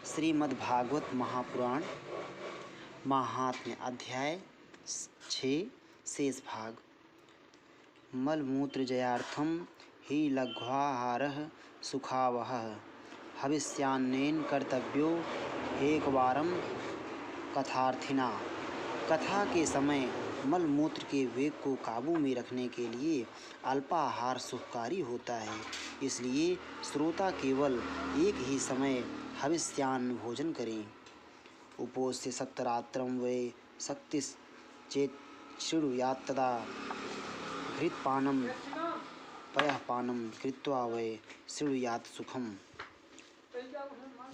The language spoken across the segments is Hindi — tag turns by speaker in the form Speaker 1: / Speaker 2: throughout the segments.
Speaker 1: श्रीमद्भागवत महापुराण महात्म्य अध्याय 6 शेष भाग। मलमूत्र जयार्थम ही लघ्वाहारः सुखावहः हविष्यान्नेन कर्तव्यो एकवारं कथार्थिना। कथा के समय मलमूत्र के वेग को काबू में रखने के लिए अल्पाहार सुखकारी होता है, इसलिए श्रोता केवल एक ही समय हविष्यान्न भोजन करें। उपोष्य सप्तरात्रं वै शक्तिश्चेत् शृणुयात् तदा घृतपानं पयःपानं कृत्वा वै शृणुयात् सुखम्।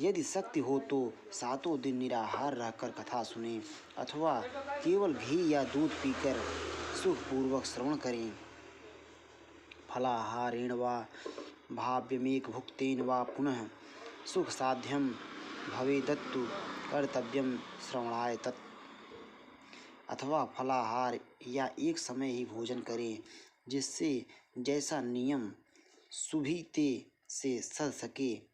Speaker 1: यदि शक्ति हो तो सातों दिन निराहार रहकर कथा सुने अथवा केवल घी या दूध पीकर सुखपूर्वक श्रवण करें। फलाहारेण वा भाव्यमेक भुक्तेन वा पुनः सुख साध्यम भवेदत्तु कर्तव्यम श्रवणाय तत्। अथवा फलाहार या एक समय ही भोजन करें, जिससे जैसा नियम सुविधि से सध सके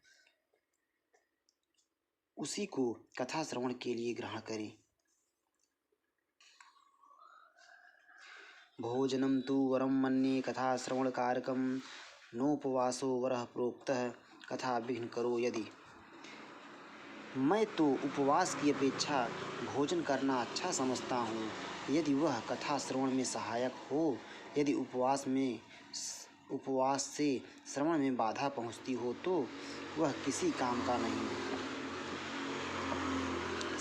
Speaker 1: उसी को कथा श्रवण के लिए ग्रहण करें। भोजनं तु वरं मन्ये कथा श्रवण कारकं नोपवासो वरः प्रोक्तः कथा विघ्न करो यदि। मैं तो उपवास की अपेक्षा भोजन करना अच्छा समझता हूँ, यदि वह कथा श्रवण में सहायक हो। यदि उपवास से श्रवण में बाधा पहुँचती हो तो वह किसी काम का नहीं।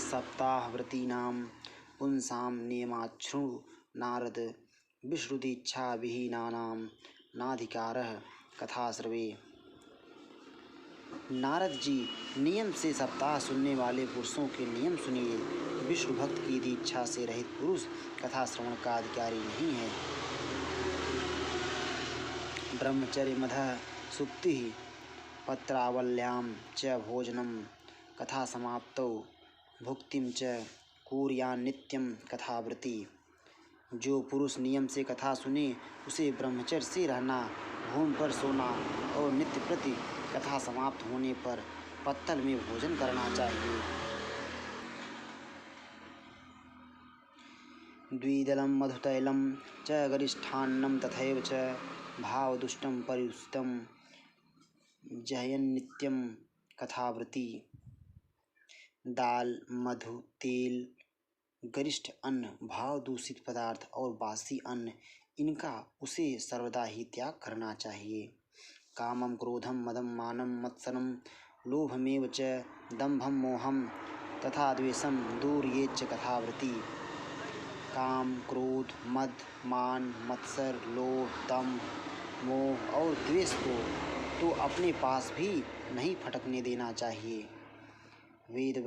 Speaker 1: सप्ताहव्रतीनां पुंसां नियमाच्छृणु नारद विश्रुतीच्छाविहीनानां नाधिकारः कथाश्रवे। नारद जी, नियम से सप्ताह सुनने वाले पुरुषों के नियम सुनिए। विष्णु भक्त की दीक्षा से रहित पुरुष कथा श्रवण का अधिकारी नहीं है। ब्रह्मचर्य मधः सुप्तिः पत्रावल्यां च भोजनं कथा समाप्तौ भुक्तिं च कुर्यान्नित्यं कथावृत्ति। जो पुरुष नियम से कथा सुने उसे ब्रह्मचर्य से रहना, भूमि पर सोना और नित्य प्रति कथा समाप्त होने पर पत्तल में भोजन करना चाहिए। द्विदलं मधुतैलं च गरिष्ठान्नं तथैव च भावदुष्टं परिउषितं जहयन्नित्यं कथावृत्ति। दाल, मधु, तेल, गरिष्ठ अन्न, भाव दूषित पदार्थ और बासी अन्न, इनका उसे सर्वदा ही त्याग करना चाहिए। कामं क्रोधं मदं मानं मत्सरं लोभमेव च दंभं मोहं तथा द्वेषं दूरयेच्च कथावृत्ति। काम, क्रोध, मद, मान, मत्सर, लोभ, दंभ, मोह और द्वेष को तो अपने पास भी नहीं फटकने देना चाहिए। वेद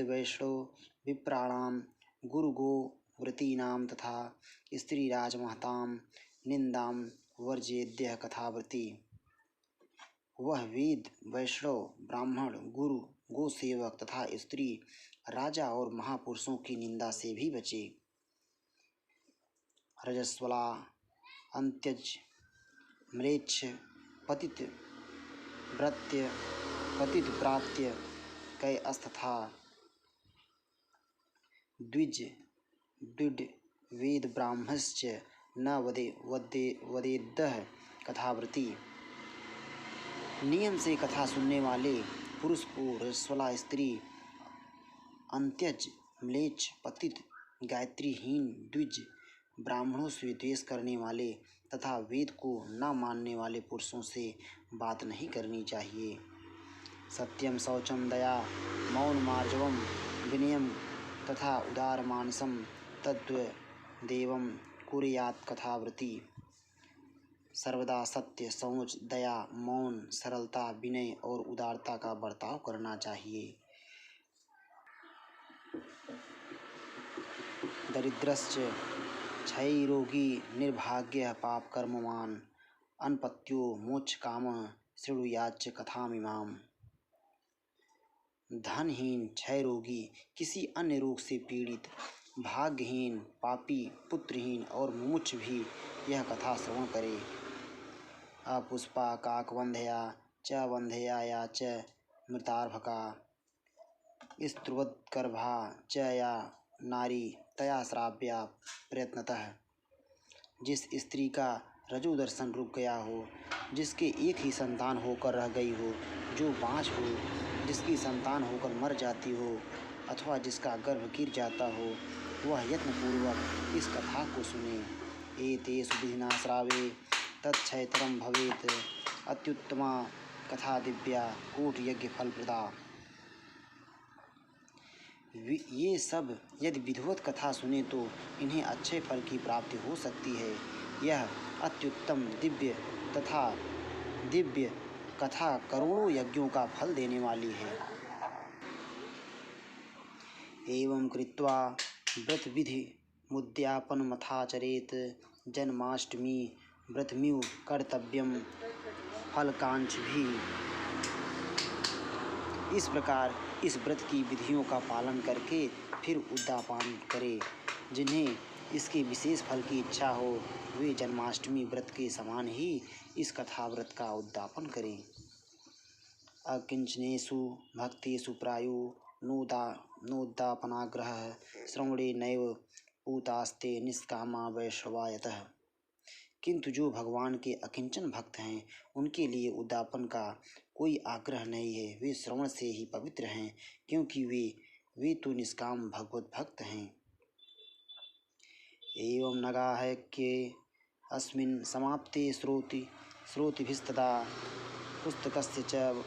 Speaker 1: वैष्णव विप्राणां गुरुगो व्रतीनां तथा स्त्री राजमहतां निंदां वर्जेद्यः कथावृत्ति। वह वेद, वैष्णव, ब्राह्मण, गुरु, गोसेवक तथा स्त्री, राजा और महापुरुषों की निंदा से भी बचे। रजस्वला, अंत्यज, म्लेच्छ, पतित भृत्य, पतित प्रात्य, कैअस्तथा द्विज द्विड वेद ब्राह्मश्च न वदेद्यः कथावृत्ति। नियम से कथा सुनने वाले पुरुष को रजस्वला स्त्री, अंत्यज, म्लेच्छ, पतित, गायत्रीहीन, द्विज, ब्राह्मणों से द्वेष करने वाले तथा वेद को न मानने वाले पुरुषों से बात नहीं करनी चाहिए। सत्यम शौचम दया मौन मार्जवम विनयम तथा उदार मानसम तद्देवं कुर्यात् कथावृत्ति। सर्वदा सत्य, शौच, दया, मौन, सरलता, विनय और उदारता का बर्ताव करना चाहिए। दरिद्रश्च क्षयरोगी निर्भाग्यः पापकर्मवान् अनपत्यो मोक्षकामः शृणुयाच्च कथामिमाम्। धनहीन, क्षय रोगी, किसी अन्य रोग से पीड़ित, भाग्यहीन, पापी, पुत्रहीन और मुमुक्ष भी यह कथा श्रवण करे। अपुष्पा काकवंध्या च वंध्या च मृतार्भका स्त्रुवद्गर्भा च या नारी तया श्राव्या प्रयत्नतः। जिस स्त्री का रजू दर्शन रुक गया हो, जिसके एक ही संतान होकर रह गई हो, जो बाँझ हो, जिसकी संतान होकर मर जाती हो, अथवा जिसका गर्भ गिर जाता हो, वह यत्नपूर्वक इस कथा को सुने। एतेषु विधिना श्रावे तच्छयतरं भवेत्, अत्युत्तमा कथा दिव्या कोटि यज्ञ फलप्रदा। ये सब यदि विधिवत कथा सुने तो इन्हें अच्छे फल की प्राप्ति हो सकती है। यह अत्युत्तम दिव्य कथा करोड़ों यज्ञों का फल देने वाली है। एवं कृत्वा व्रत विधि मुद्यापनमथाचरेत्, जन्माष्टमी व्रतमिव कर्तव्यम फलकांक्षिभिः। इस प्रकार इस व्रत की विधियों का पालन करके फिर उद्यापन करें। जिन्हें इसके विशेष फल की इच्छा हो, वे जन्माष्टमी व्रत के समान ही इस कथा व्रत का उद्यापन करें। अकिंचनेषु भक्तेषु प्रायो नोद्यापनाग्रहः, श्रवणे नैव पूतास्ते निष्कामा वैष्णवा यतः। किंतु जो भगवान के अकिंचन भक्त हैं, उनके लिए उद्यापन का कोई आग्रह नहीं है। वे श्रवण से ही पवित्र हैं, क्योंकि वे तो निष्काम भगवत भक्त हैं। एवं नगाह्ये अस्मिन् समाप्ते श्रोतिभिस्तदा पुस्तकस्य च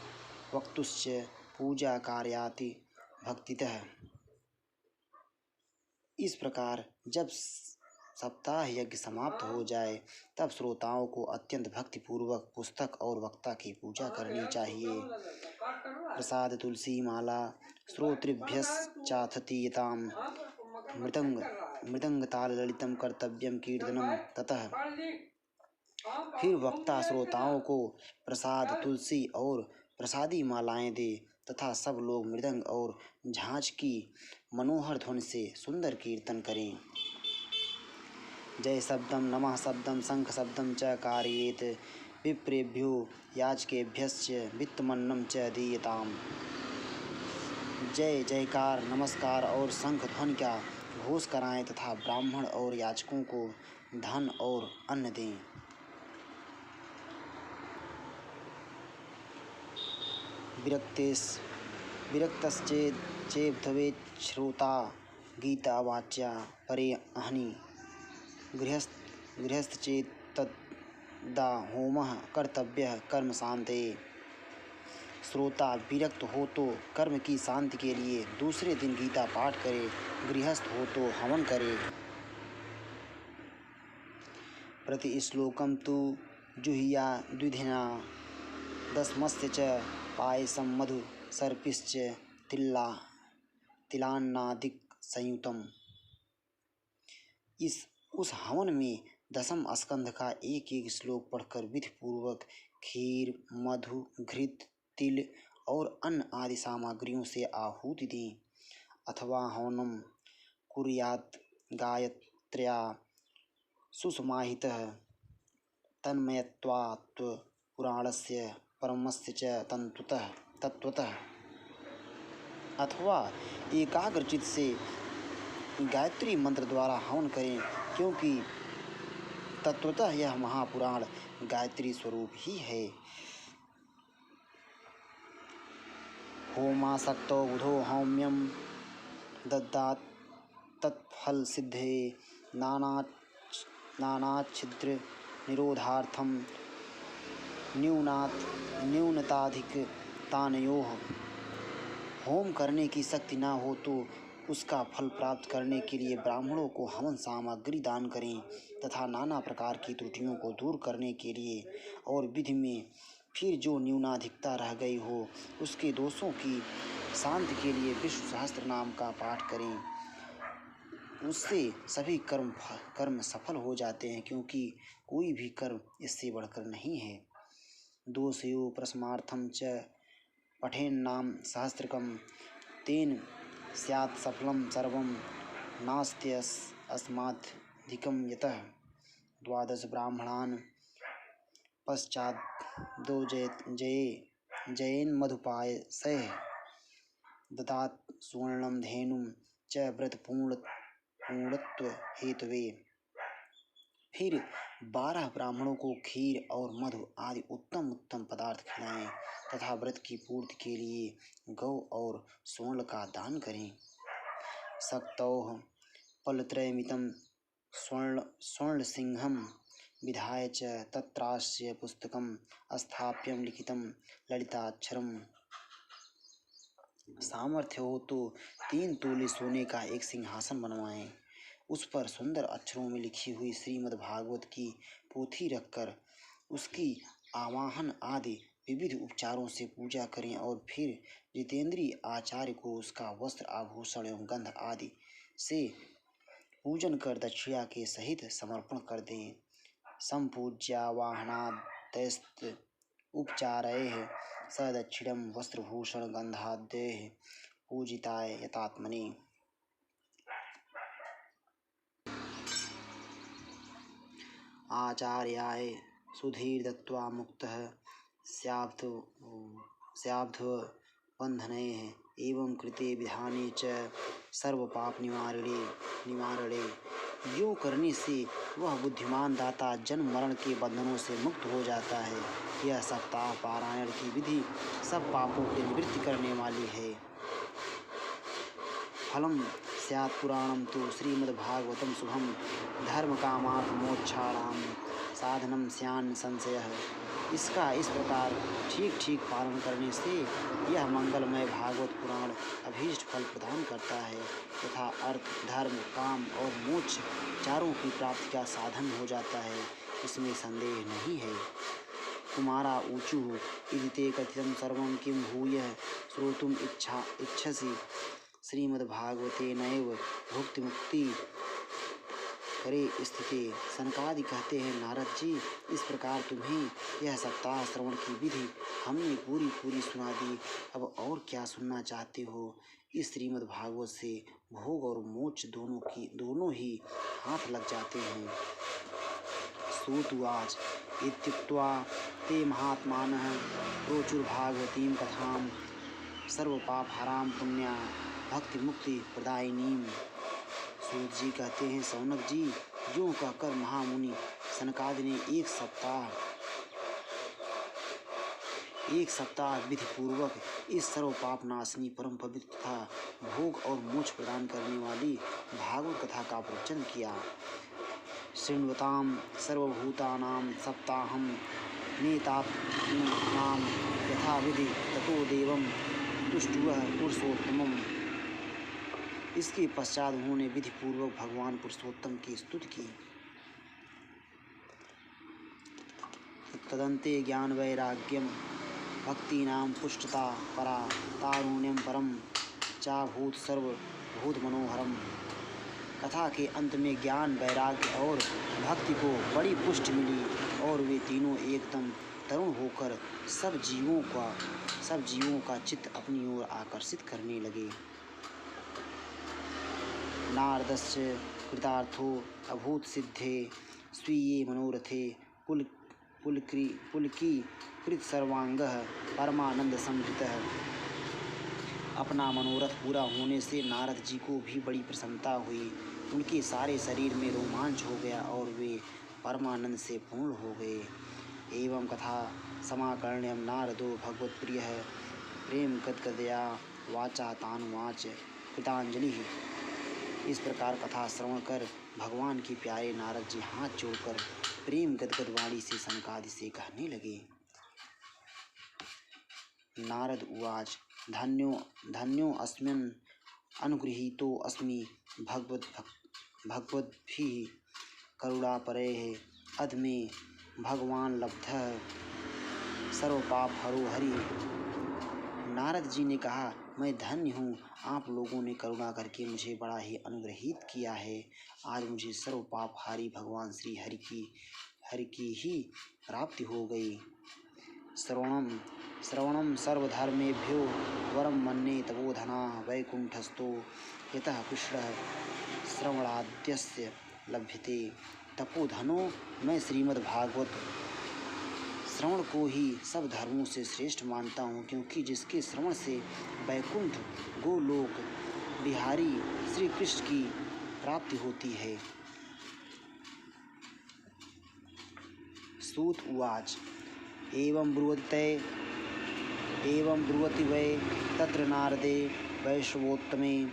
Speaker 1: वक्तुश्च पूजा कार्याति भक्तितः। इस प्रकार जब सप्ताह यज्ञ समाप्त हो जाए, तब श्रोताओं को अत्यंत भक्तिपूर्वक पुस्तक और वक्ता की पूजा करनी चाहिए। प्रसाद तुलसी माला श्रोतृभ्यश्चाथतीयतां, मृदंग ताल ललितम कर्तव्यम कीर्तनम ततः। फिर वक्ता श्रोताओं को प्रसाद तुलसी और प्रसादी मालाएं दे तथा सब लोग मृदंग और झांझ की मनोहर ध्वनि से सुंदर कीर्तन करें। जय शब्दम नमः शब्दम शंख शब्दम च कारयेत, विप्रेभ्यो याचकेभ्यश्च वित्तमन्नम च दीयताम। जय जयकार नमस्कार और शंख ध्वनि का घोष कराएं तथा ब्राह्मण और याचकों को धन और अन्न दें। विरक्तश्चेद्भवेत् श्रोता गीता वाच्या परे अहनि, गृहस्थचेत्तदा होमः कर्तव्यः कर्म शांतये। श्रोता विरक्त हो तो कर्म की शांति के लिए दूसरे दिन गीता पाठ करे, गृहस्थ हो तो हवन करे। प्रति श्लोकम तु जुहिया द्विधिना, दशमस्य च पायसम मधु सर्पिश्च तिलान्नादिक संयुतम। उस हवन में दशम स्कंध का एक एक श्लोक पढ़कर विधि पूर्वक खीर, मधु, घृत, तिल और अन्न आदि सामग्रियों से आहुति दें। अथवा हवनम कुर्यात् गायत्र्या सुसमाहितः तन्मयत्वात् पुराणस्य परमस्य च तत्वतः। अथवा एकाग्रचित से गायत्री मंत्र द्वारा हवन करें, क्योंकि तत्वतः यह महापुराण गायत्री स्वरूप ही है। होमासक्तो बुधो हौम्यम दद्यात् तत्फल सिद्धे, नानाच्छिद्र निरोधार्थम न्यूनताधिकतानयोः। होम करने की शक्ति न हो तो उसका फल प्राप्त करने के लिए ब्राह्मणों को हवन सामग्री दान करें तथा नाना प्रकार की त्रुटियों को दूर करने के लिए और विधि में फिर जो न्यूनाधिकता रह गई हो उसके दोषों की शांति के लिए विष्णु सहस्त्र नाम का पाठ करें। उससे सभी कर्म सफल हो जाते हैं, क्योंकि कोई भी कर्म इससे बढ़कर नहीं है। दोषयो प्रशमार्थम च पठेन्नाम सहस्त्रकम, तेन स्यात् सफलम सर्वं नास्त्यस्मादधिकं यतः। 12 ब्राह्मणान् पश्चाद् दो जये जयेन मधुपायसैः ददात् सुवर्णं धेनुं च व्रतपूर्णत्व हेतवे। फिर 12 ब्राह्मणों को खीर और मधु आदि उत्तम उत्तम पदार्थ खिलाएं तथा व्रत की पूर्ति के लिए गौ और स्वर्ण का दान करें। सक्तौः फलत्रयमितं स्वर्णसिंहं विधाय च तत्रास्य पुस्तकं स्थाप्यं लिखितं ललिताक्षरम्। सामर्थ्य हो तो 3 तोले सोने का एक सिंहासन बनवाएं, उस पर सुंदर अक्षरों में लिखी हुई श्रीमद् भागवत की पोथी रखकर उसकी आवाहन आदि विविध उपचारों से पूजा करें और फिर जितेंद्रीय आचार्य को उसका वस्त्र आभूषण एवं गंध आदि से पूजन कर दक्षिणा के सहित समर्पण कर दें। संपूज्यावाहनादस्त उपचारैः सदक्षिणं वस्त्रभूषण गंधाद्यैः पूजिताय यतात्मने। आचार्याय सुधीर दत्त्वा मुक्तः स्याब्धबन्धनैः एवं कृते विधाने च सर्वपाप निवारणे। यो करने से वह बुद्धिमान दाता जन्म मरण के बंधनों से मुक्त हो जाता है। यह सप्ताह पारायण की विधि सब पापों की निवृत्ति करने वाली है। फलम स्यात् पुराणं तु श्रीमद्भागवतं शुभं धर्मकामार्थ मोक्षाणां साधनं स्यान्न संशयः। इसका इस प्रकार ठीक ठीक पालन करने से यह मंगलमय भागवत पुराण अभीष्ट फल प्रदान करता है तथा अर्थ धर्म काम और मोक्ष चारों की प्राप्ति का साधन हो जाता है, इसमें संदेह नहीं है। कुमारा ऊचुः इति ते कथितं सर्वं किं भूयः श्रोतुम् इच्छसि श्रीमद्भागवते नैव भुक्ति मुक्ति करे स्थिते। सनकादि कहते हैं, नारद जी, इस प्रकार तुम्हें यह सप्ताह श्रवण की विधि हमने पूरी पूरी सुना दी, अब और क्या सुनना चाहते हो। इस श्रीमद् भागवत से भोग और मोक्ष दोनों ही हाथ लग जाते हैं। सूतुवाच इत्युक्त्वा ते महात्मानः प्रोचुर्भागवतीं कथां सर्वपापहरां पुण्या भक्ति मुक्ति प्रदायिनीं। सूत जी कहते हैं, सौनक जी, यूं कहकर महामुनि सनकादि ने एक सप्ताह विधि पूर्वक इस सर्व पाप नाशनी परम पवित्र तथा भोग और मोक्ष प्रदान करने वाली भागवत कथा का प्रवचन किया। शृण्वतां सर्वभूतानां सप्ताहं नेतात्मनां यथा विधि ततो देवं तुष्टुवः पुरुषोत्तमम्। इसके पश्चात उन्होंने विधि पूर्वक भगवान पुरुषोत्तम की स्तुति की। तदन्ते ज्ञान वैराग्यम भक्तीनां पुष्टता परा तारुण्यम परम चाभूत सर्वभूत मनोहरम। कथा के अंत में ज्ञान वैराग्य और भक्ति को बड़ी पुष्टि मिली और वे तीनों एकदम तरुण होकर सब जीवों का चित्त अपनी ओर आकर्षित करने लगे। नारदस्य कृतार्थो अभूत सिद्धे स्वीये मनोरथे पुलकीकृत सर्वांगः परमानंद संभृतः। अपना मनोरथ पूरा होने से नारद जी को भी बड़ी प्रसन्नता हुई, उनके सारे शरीर में रोमांच हो गया और वे परमानंद से पूर्ण हो गए। एवं कथा समाकर्ण्यं नारदो भगवत्प्रियः प्रेम गदगदया वाचा तानुवाच कृतांजलि। इस प्रकार कथा श्रवण कर भगवान के प्यारे नारद जी हाथ जोड़कर प्रेम गदगद वाणी से सनकादि से कहने लगे। नारद उवाच धन्यो अस्मिन् अनुगृहीतो अस्मि भगवद्भिः करुणापरैः अध मे भगवान लब्धः सर्वपापहरो हरि। नारद जी ने कहा, मैं धन्य हूँ, आप लोगों ने करुणा करके मुझे बड़ा ही अनुग्रहित किया है। आज मुझे सर्व पापहारी भगवान श्री हरि की ही प्राप्ति हो गई। श्रवणं सर्वधर्मेभ्यो वरम मन्ये तपोधना वैकुंठस्थो यतः कृष्णः श्रवणाद्यस्य लभ्यते। तपोधनो, मैं श्रीमद्भागवत श्रवण को ही सब धर्मों से श्रेष्ठ मानता हूँ, क्योंकि जिसके श्रवण से वैकुंठ गोलोक बिहारी श्री कृष्ण की प्राप्ति होती है। सूत उवाच एवं ब्रुवति वै तत्र नारदे वैष्णवोत्तमे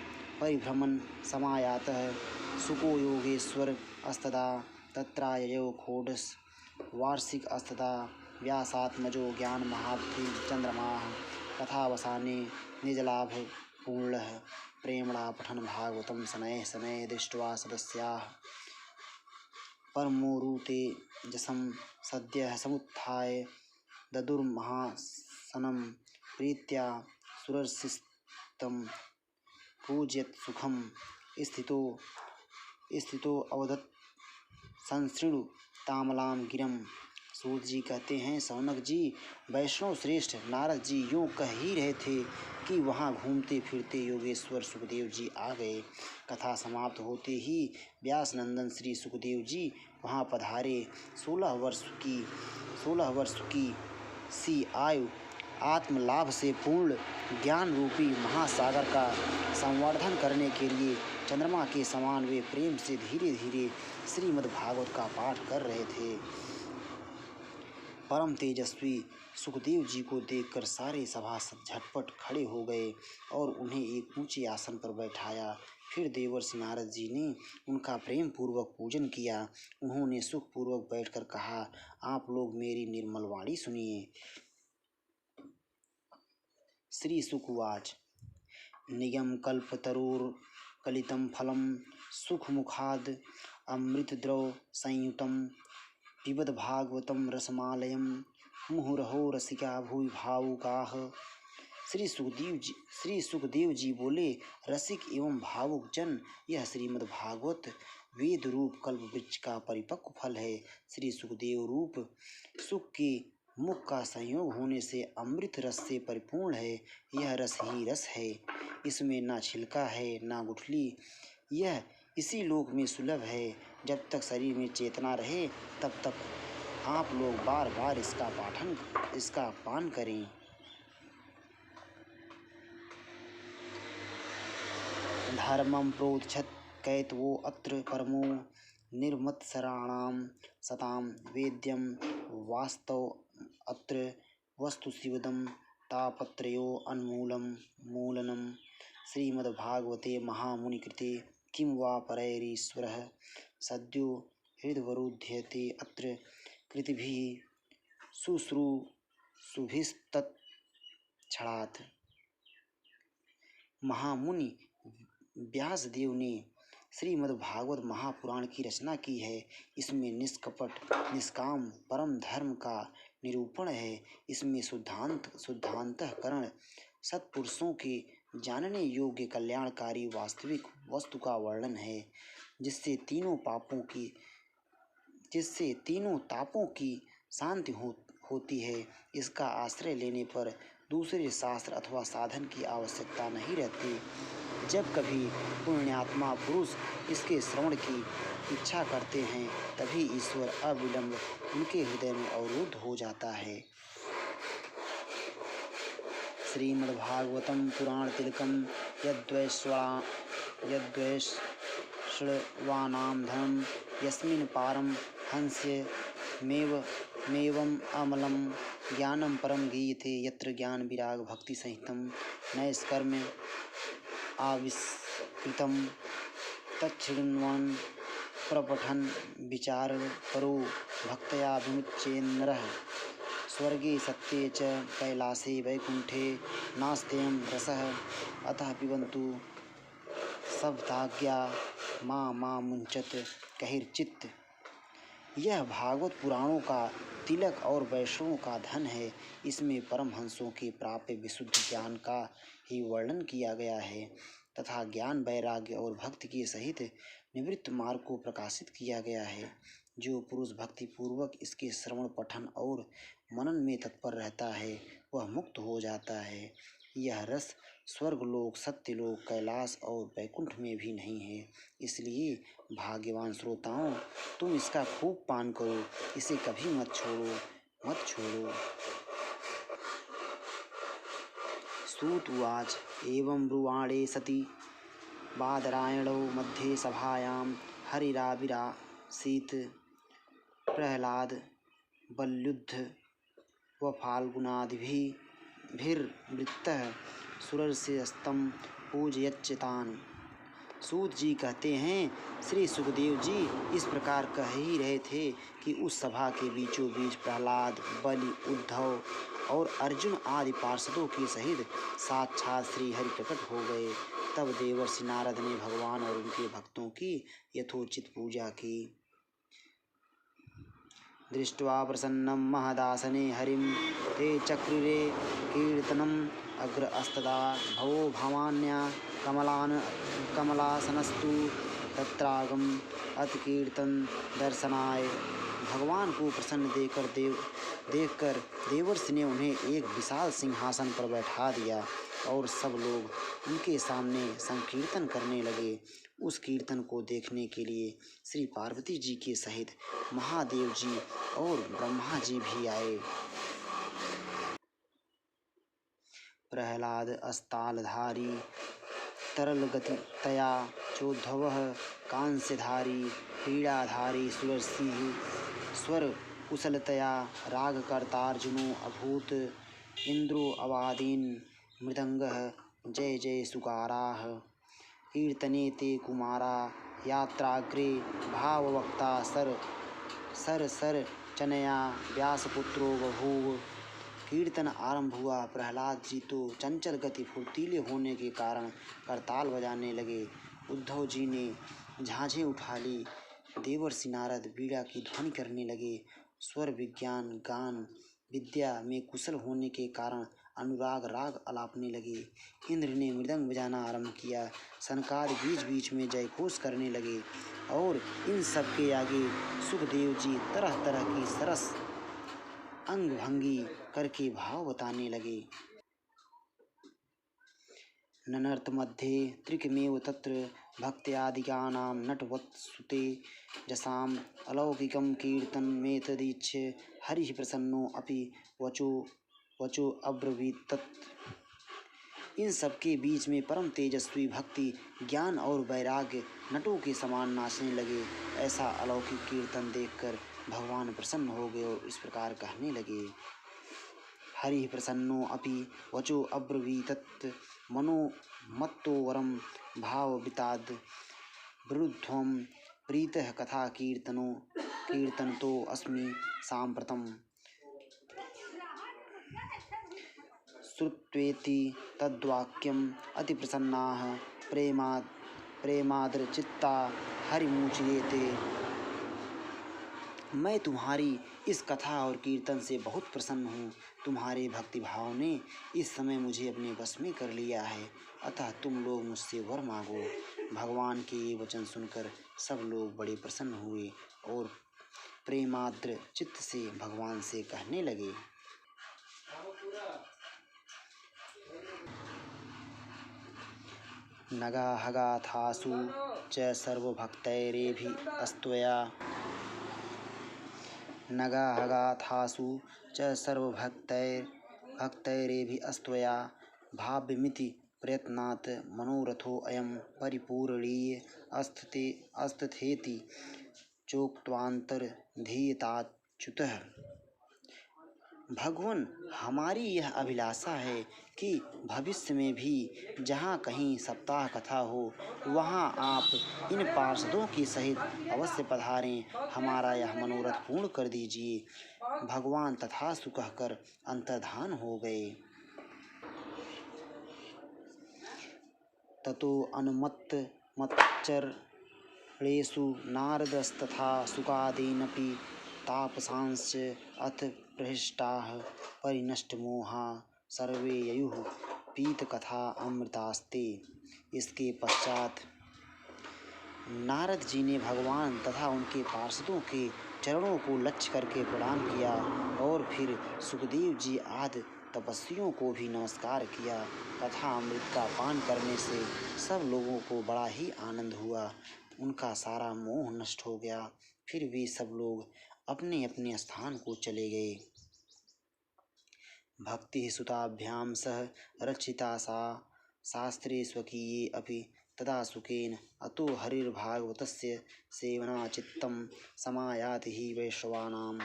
Speaker 1: परिभ्रमन् समायातः सुको योगेश्वर अस्तदा तत्राययौ षोडश वार्षिक अस्तदा व्यासात्मजो ज्ञान महाब्धि चंद्रमाः कथावसाने निजलाभ पूर्णः प्रेमणा पठन भागवतं शनैः शनैः दृष्ट्वा सदस्याः परमोरुते जसं सद्यः समुत्थाय ददुर्महासनं प्रीत्या सुरर्षिस्तं पूजयत् सुखं स्थितो अवदत् संसृणु तामलां गिरम। सूत जी कहते हैं, सौनक जी, वैष्णव श्रेष्ठ नारद जी यूँ कह ही रहे थे कि वहाँ घूमते फिरते योगेश्वर सुखदेव जी आ गए। कथा समाप्त होते ही व्यास नंदन श्री सुखदेव जी वहाँ पधारे। 16 वर्ष की सी आयु आत्मलाभ से पूर्ण ज्ञान रूपी महासागर का संवर्धन करने के लिए चंद्रमा के समान वे प्रेम से धीरे धीरे श्रीमद् भागवत का पाठ कर रहे थे। परम तेजस्वी सुखदेव जी को देखकर सारे सभासद झटपट खड़े हो गए और उन्हें एक ऊंचे आसन पर बैठाया। फिर देवर्षि नारद जी ने उनका प्रेम पूर्वक पूजन किया। उन्होंने सुख पूर्वक बैठकर कहा, आप लोग मेरी निर्मल वाणी सुनिए। श्री सुकुवाच निगम कल्पतरुर्गलितं फलं सुखमुखाद अमृतद्रव संयुतं पिबद भागवतं रसमालयं मुहुरहो रसिका भूवि भावुकाः। श्री सुखदेव जी बोले, रसिक एवं भावुक जन, यह श्रीमद् भागवत वेद रूप कल्प वृक्ष का परिपक्व फल है। श्री सुखदेव रूप सुख के मुख का संयोग होने से अमृत रस से परिपूर्ण है। यह रस ही रस है, इसमें ना छिलका है ना गुठली। यह इसी लोक में सुलभ है। जब तक शरीर में चेतना रहे तब तक आप लोग बार बार इसका पान करें। धर्मं प्रोक्षत कैतवो अत्र परमो निर्मत्सराणां सतां वेद्यं वास्तव अत्र वस्तु शिवदं तापत्रयो मूलनं श्रीमद्भागवते महामुनिकृते किं वा परैरीश्वरः सद्यो हृदवरुध्यते अत्र कृतिभिः शुश्रूषुभिस्तत्क्षणात्। महामुनि व्यासदेव ने श्रीमद्भागवत महापुराण की रचना की है। इसमें निष्कपट निष्काम परम धर्म का निरूपण है। इसमें शुद्धांतःकरण सत्पुरुषों के जानने योग्य कल्याणकारी वास्तविक वस्तु का वर्णन है, जिससे तीनों तापों की शांति होती है। इसका आश्रय लेने पर दूसरे शास्त्र अथवा साधन की आवश्यकता नहीं रहती। जब कभी पुण्यात्मा पुरुष इसके श्रवण की इच्छा करते हैं, तभी ईश्वर अविलंब उनके हृदय में अवरुद्ध हो जाता है। श्रीमद्भागवतं पुराण तिलकं यद्वैश्रवानां धनं यस्मिन् पारं हंस्यमेवं अमलं ज्ञानं परं गीयते यत्र ज्ञान विराग भक्ति सहितं नैष्कर्म आविष्कृतं तच्छृण्वन् प्रपठन् विचारपरो भक्त्या विमुच्येन्नरः स्वर्गे सत्ये च कैलासे वैकुंठे नास्त्ययं रसः अतः पिबन्तु सभ्ताज्ञा मां मुंचत कहिर्चित्। यह भागवत पुराणों का तिलक और वैष्णवों का धन है। इसमें परमहंसों के प्राप्य विशुद्ध ज्ञान का ही वर्णन किया गया है तथा ज्ञान वैराग्य और भक्ति के सहित निवृत्त मार्ग को प्रकाशित किया गया है। जो पुरुष भक्ति पूर्वक इसके श्रवण पठन और मनन में तत्पर रहता है वह मुक्त हो जाता है। यह रस स्वर्गलोक सत्यलोक कैलाश और वैकुंठ में भी नहीं है। इसलिए भाग्यवान श्रोताओं, तुम इसका खूब पान करो, इसे कभी मत छोड़ो। मत छोड़ो। सूत उवाच एवं ब्रुवाणे सति बादरायणो मध्ये सभायां हरिराविरासीत् प्रह्लाद बल्युद्ध व फाल्गुनादिभिर्वृत्तः सुरर्षिस्तं पूजयच्च तान्। सूत जी कहते हैं, श्री सुखदेव जी इस प्रकार कह ही रहे थे कि उस सभा के बीचों बीच प्रहलाद, बलि, उद्धव और अर्जुन आदि पार्षदों के सहित साक्षात श्री हरि प्रकट हो गए। तब देवर्षि नारद ने भगवान और उनके भक्तों की यथोचित पूजा की। दृष्ट्वा प्रसन्नं महदासने हरिं ते चक्रिरे कीर्तनम् अग्रस्तदा भवो भावान्या कमलासनस्तु तत्रागम अतिकीर्तन दर्शनाय। भगवान को प्रसन्न देखकर देवर्षि ने उन्हें एक विशाल सिंहासन पर बैठा दिया और सब लोग उनके सामने संकीर्तन करने लगे। उस कीर्तन को देखने के लिए श्री पार्वती जी के सहित महादेव जी और ब्रह्मा जी भी आए। प्रहलाद अस्तालधारी तरलगतितया चोद्धवः कांस्यधारी पीड़ाधारी सुरसिंह स्वर कुशलतया रागकर्तार्जुनो अभूत इंद्रो अवादीन मृदंगः जय जय सुकाराः कीर्तने ते कुमारा यात्राग्रे भाववक्ता सर चनया व्यासपुत्रो बभूव। कीर्तन आरंभ हुआ। प्रहलाद जी तो चंचल गति फुर्तीले होने के कारण करताल बजाने लगे। उद्धव जी ने झांझें उठा ली। देवर्षि नारद बीड़ा की ध्वनि करने लगे। स्वर विज्ञान गान विद्या में कुशल होने के कारण अनुराग राग अलापने लगे। इंद्र ने मृदंग बजाना आरंभ किया। सनकादि बीच बीच में जयघोष करने लगे और इन सब के आगे सुखदेव जी तरह तरह की सरस अंग भंगी करके भाव बताने लगे। ननर्त मध्ये त्रिकमेव तत्र भक्त्यादिकानां नटवत्सुते जसाम अलौकिकं कीर्तनमेतदीच्य हरिः प्रसन्नो अपि वचो अब्रवीत् तत्। इन सबके बीच में परम तेजस्वी भक्ति ज्ञान और वैराग्य नटों के समान नाचने लगे। ऐसा अलौकिक कीर्तन देखकर भगवान प्रसन्न हो गए और इस प्रकार कहने लगे। हरि प्रसन्नो अपि वचो अब्रवीतत् मनो मत्तो वरम भाव विताद विरुद्धं प्रीतः कथा कीर्तनतो अस्मि सांप्रतम्। श्रुत्वेति तद्वाक्यम् अतिप्रसन्नाः प्रेमाद्रचित्ता हरिमुच्यते। मैं तुम्हारी इस कथा और कीर्तन से बहुत प्रसन्न हूँ। तुम्हारे भक्तिभाव ने इस समय मुझे अपने वश में कर लिया है। अतः तुम लोग मुझसे वर मांगो। भगवान के ये वचन सुनकर सब लोग बड़े प्रसन्न हुए और प्रेमाद्र चित्त से भगवान से कहने लगे। नगाहगाथासु च सर्वभक्तैरेभिरस्त्वया भाव्यमिति प्रयत्नात् मनोरथोऽयं परिपूरणीय अस्थेति चोक्त्वान्तर्धीयताच्युतः। भगवान, हमारी यह अभिलाषा है कि भविष्य में भी जहाँ कहीं सप्ताह कथा हो वहाँ आप इन पार्षदों के सहित अवश्य पधारें। हमारा यह मनोरथ पूर्ण कर दीजिए। भगवान तथास्तु कहकर अंतर्धान हो गए। ततो अनुमत्तमच्चरेषु नारदस्तथा सुकादीनपि तापसांश्च अथ प्रहृष्टाः परिनष्टमोहा सर्वे ययुः पीतकथा अमृतास्ते। इसके पश्चात नारद जी ने भगवान तथा उनके पार्षदों के चरणों को लक्ष्य करके प्रणाम किया और फिर सुखदेव जी आदि तपस्वियों को भी नमस्कार किया। कथा अमृत का पान करने से सब लोगों को बड़ा ही आनंद हुआ। उनका सारा मोह नष्ट हो गया। फिर वे सब लोग अपने अपने स्थान को चले गए। भक्तिः सुताभ्यां सह रक्षिता सा शास्त्रे स्वकीये अपि तदा सुखेन अतो हरिर्भागवतस्य सेवनाचित्तं समायाति ही वैश्रवानाम।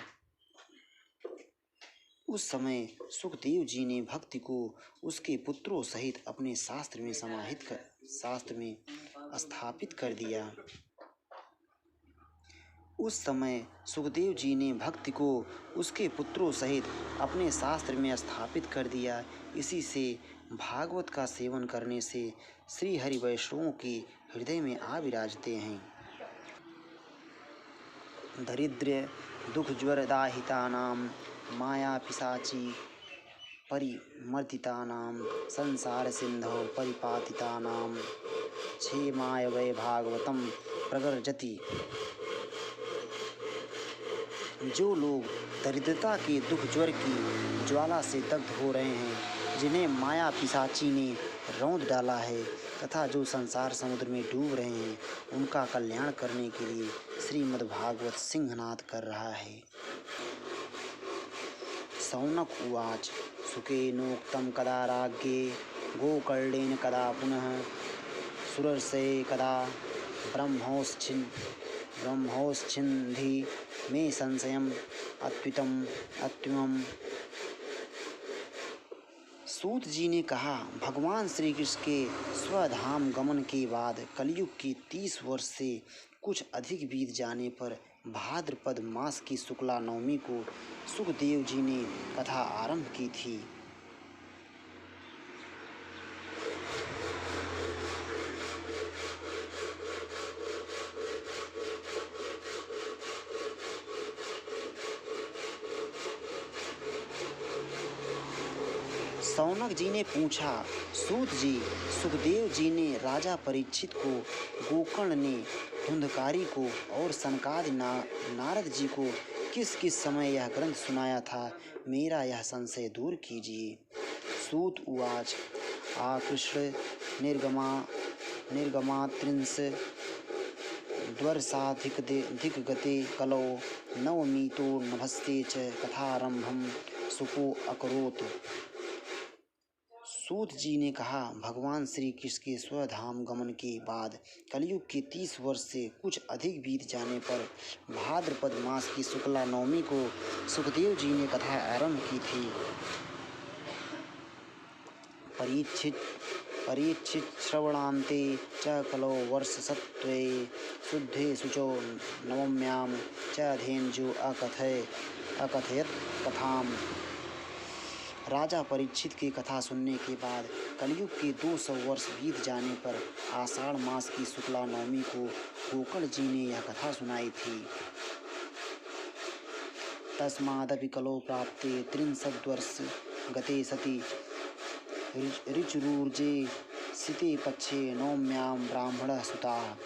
Speaker 1: उस समय सुखदेव जी ने भक्ति को उसके पुत्रों सहित अपने शास्त्र में स्थापित कर दिया। उस समय सुखदेव जी ने भक्ति को उसके पुत्रों सहित अपने शास्त्र में स्थापित कर दिया। इसी से भागवत का सेवन करने से श्री हरि वैष्णवों के हृदय में आ विराजते हैं। दरिद्र दुख ज्वर दाहितानां माया पिशाची परिमर्दितानां संसार सिंधौ परिपातितानां क्षेमाय वै भागवतं प्रगर्जति। जो लोग दरिद्रता के दुख ज्वर की ज्वाला से दग्ध हो रहे हैं, जिन्हें माया पिशाची ने रौंद डाला है तथा जो संसार समुद्र में डूब रहे हैं, उनका कल्याण करने के लिए श्रीमद् भागवत सिंहनाद कर रहा है। सौनक उवाच सुखेनोक्तं कदा राज्ञे गोकर्णेन कदा पुनः सुरर्षे कदा ब्रह्मोच्छिन्धि मे संशयम् अत्विमम्। सूत जी ने कहा, भगवान श्री कृष्ण के स्वधाम गमन के बाद कलयुग के 30 वर्ष से कुछ अधिक बीत जाने पर भाद्रपद मास की शुक्ला नवमी को सुखदेव जी ने कथा आरंभ की थी। सौनक जी ने पूछा, सूत जी, सुखदेव जी ने राजा परीक्षित को, गोकर्ण ने धुंधकारी को और सनकादि नारद जी को किस किस समय यह ग्रंथ सुनाया था, मेरा यह संशय दूर कीजिए। सूत उवाच आकृष्ण निर्गमात्रिंश द्वर्षाधिकगते कलौ नवमीतो नभस्ते च कथारंभम सुको अकरोत्। सूत जी ने कहा, भगवान श्री कृष्ण के स्वधाम गमन के बाद कलयुग के 30 वर्ष से कुछ अधिक बीत जाने पर भाद्रपद मास की शुक्ला नवमी को सुखदेव जी ने कथा आरंभ की थी। परीक्षित श्रवणान्ते च कलो वर्ष सत्त्वे शुद्धे शुचो नवम्यां च धेनुजो अकथयत कथाम। राजा परीक्षित की कथा सुनने के बाद कलयुग के 200 वर्ष बीत जाने पर आषाढ़ मास की शुक्ला नवमी को गोकर्ण जी ने यह कथा सुनाई थी। तस्मादपि कलो प्राप्ते 63 वर्ष गते सति ऋचुरूर्जे सिते पक्षे नवम्यां ब्राह्मण सुता।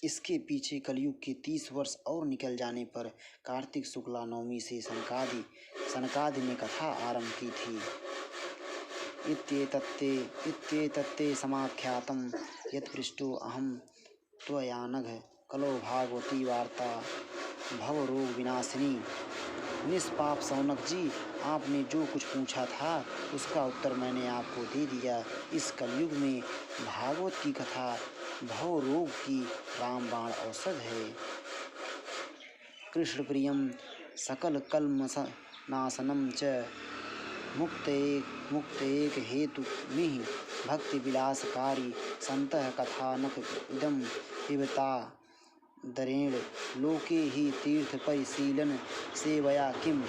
Speaker 1: इसके पीछे कलयुग के 30 वर्ष और निकल जाने पर कार्तिक शुक्ला नवमी से सनकादि ने कथा आरंभ की थी। इत्येतत्ते समाख्यातं यत्पृष्टो अहं त्वयानघ कलो भागवती वार्ता भवरोग विनाशिनी। निष्पाप सौनक जी, आपने जो कुछ पूछा था उसका उत्तर मैंने आपको दे दिया। इस कलयुग में भागवत की कथा भव रोग की रामबाण औषध है। कृष्ण प्रियम सकल कल्मषनाशनम च मुक्तैक हेतु मिहि भक्ति विलासकारी संतः कथानक इदम पिबता दरेण लोके ही तीर्थ परिशीलन सेवया किम।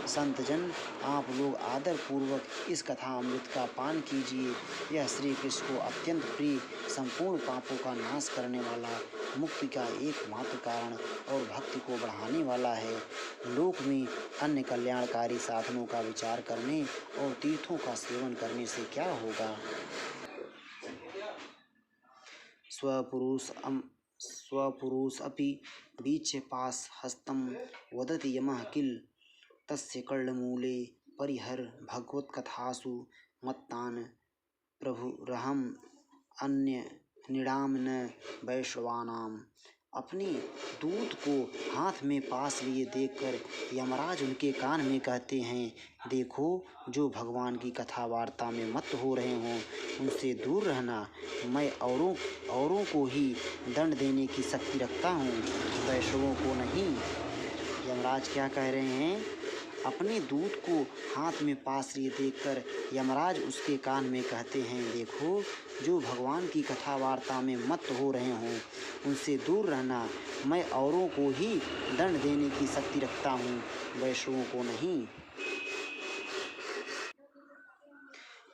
Speaker 1: संतजन, आप लोग आदर पूर्वक इस कथा अमृत का पान कीजिए। यह श्री कृष्ण को अत्यंत प्रिय, संपूर्ण पापों का नाश करने वाला, मुक्ति का एकमात्र कारण और भक्ति को बढ़ाने वाला है। लोक में अन्य कल्याणकारी साधनों का विचार करने और तीर्थों का सेवन करने से क्या होगा। स्वपुरुष अपि वीक्ष्य पाशहस्तं वदति यमः किल तस्य कर्णमूले परिहर भगवत्कथासु मत्तान् प्रभुरहम् अन्य निडाम न वैश्रवानाम्। अपने दूत को हाथ में पास लिए देखकर यमराज उनके कान में कहते हैं, देखो, जो भगवान की कथा वार्ता में मत हो रहे हों उनसे दूर रहना। मैं औरों को ही दंड देने की शक्ति रखता हूँ, वैष्णवों को नहीं। यमराज क्या कह रहे हैं? अपने दूत को हाथ में पास लिए देखकर यमराज उसके कान में कहते हैं, देखो, जो भगवान की कथा वार्ता में मत हो रहे हों उनसे दूर रहना। मैं औरों को ही दंड देने की शक्ति रखता हूँ, वैष्णवों को नहीं।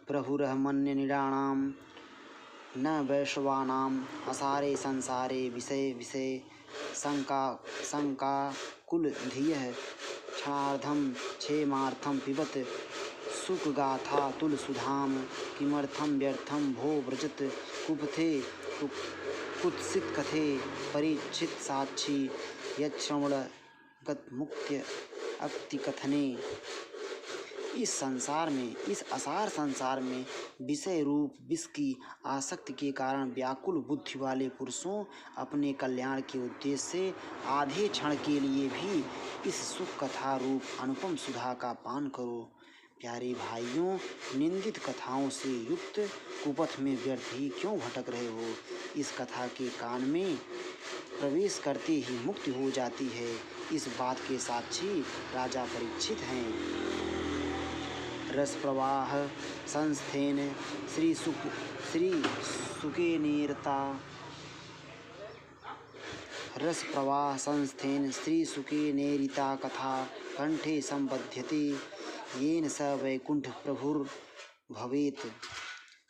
Speaker 1: प्रभुरहमन्य निराणाम न वैश्वानाम असारे संसारे विषय शंका कुल धियः क्षणार्धम क्षेमार्थम पिबत सुखगाथा तुल सुधाम किमर्थम व्यर्थम भो व्रजत कुपथे कुत्सित कथे परीक्षित साक्षी यश्रवण गत मुक्त्य अक्ति कथने। इस संसार में, इस असार संसार में विषय रूप विष की आसक्ति के कारण व्याकुल बुद्धि वाले पुरुषों अपने कल्याण के उद्देश्य से आधे क्षण के लिए भी इस सुख कथा रूप अनुपम सुधा का पान करो। प्यारे भाइयों, निंदित कथाओं से युक्त कुपथ में व्यर्थ ही क्यों भटक रहे हो? इस कथा के कान में प्रवेश करते ही मुक्ति हो जाती है। इस बात के साक्षी राजा परीक्षित हैं। रस प्रवाह संस्थेन श्री सुके नेरता रस प्रवाह संस्थेन श्री सुके नेरिता कथा कंठे संबध्यते येन स वैकुंठ प्रभुर भवेत।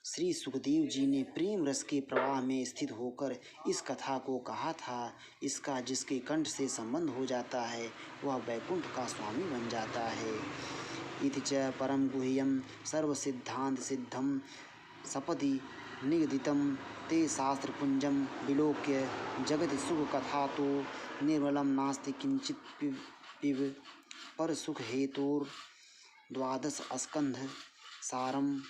Speaker 1: श्री सुखदेव जी ने प्रेम रस के प्रवाह में स्थित होकर इस कथा को कहा था। इसका जिसके कंठ से संबंध हो जाता है वह वैकुंठ का स्वामी बन जाता है। इति च परम गुह्यम सर्वसिद्धांत सिद्धम सपदि निगदितं ते शास्त्रपुंजम विलोक्य जगत सुख कथा तो निर्मलम नास्ति किंचित पिब पर सुख हेतुर द्वादश स्कंध सारम।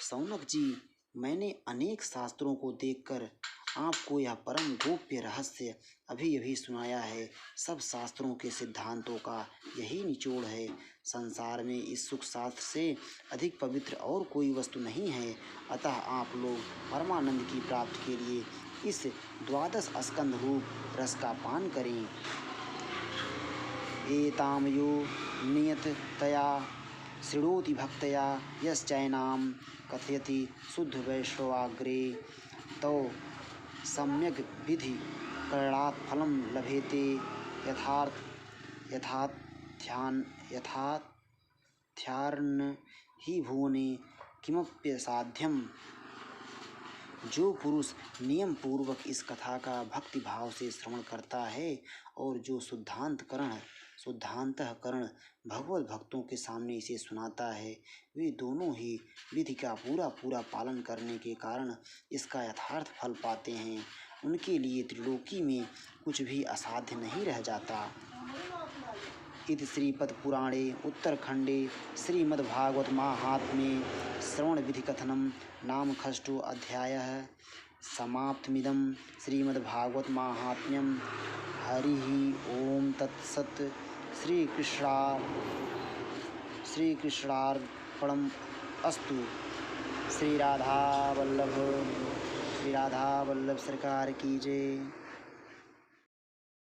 Speaker 1: सौनक जी, मैंने अनेक शास्त्रों को देखकर आपको यह परम गोप्य रहस्य अभी अभी सुनाया है। सब शास्त्रों के सिद्धांतों का यही निचोड़ है। संसार में इस सुख शास्त्र से अधिक पवित्र और कोई वस्तु नहीं है। अतः आप लोग परमानंद की प्राप्ति के लिए इस द्वादश स्कंध रूप रस का पान करें। एताम यो नियततया शृणोति भक्तया यश्चैनाम कथयति शुद्ध वैष्णवाग्रे तो सम्यक विधि करणात् फलम लभेते यथार्थ्यार्न ही भुवने किमप्यसाध्यम। जो पुरुष नियम पूर्वक इस कथा का भक्ति भाव से श्रवण करता है और जो शुद्धांतःकरण भगवत भक्तों के सामने इसे सुनाता है, वे दोनों ही विधि का पूरा पालन करने के कारण इसका यथार्थ फल पाते हैं। उनके लिए त्रिलोकी में कुछ भी असाध्य नहीं रह जाता। इति श्रीपद पुराणे उत्तरखंडे श्रीमद्भागवत महात्म्ये श्रवण विधि कथनम नाम षष्ठो अध्यायः समाप्तमिदं श्रीमद्भागवत महात्म्यं। हरि ओम तत्सत्। श्रीकृष्णार्पणम् अस्तु। श्री राधा वल्लभ सरकार की जय।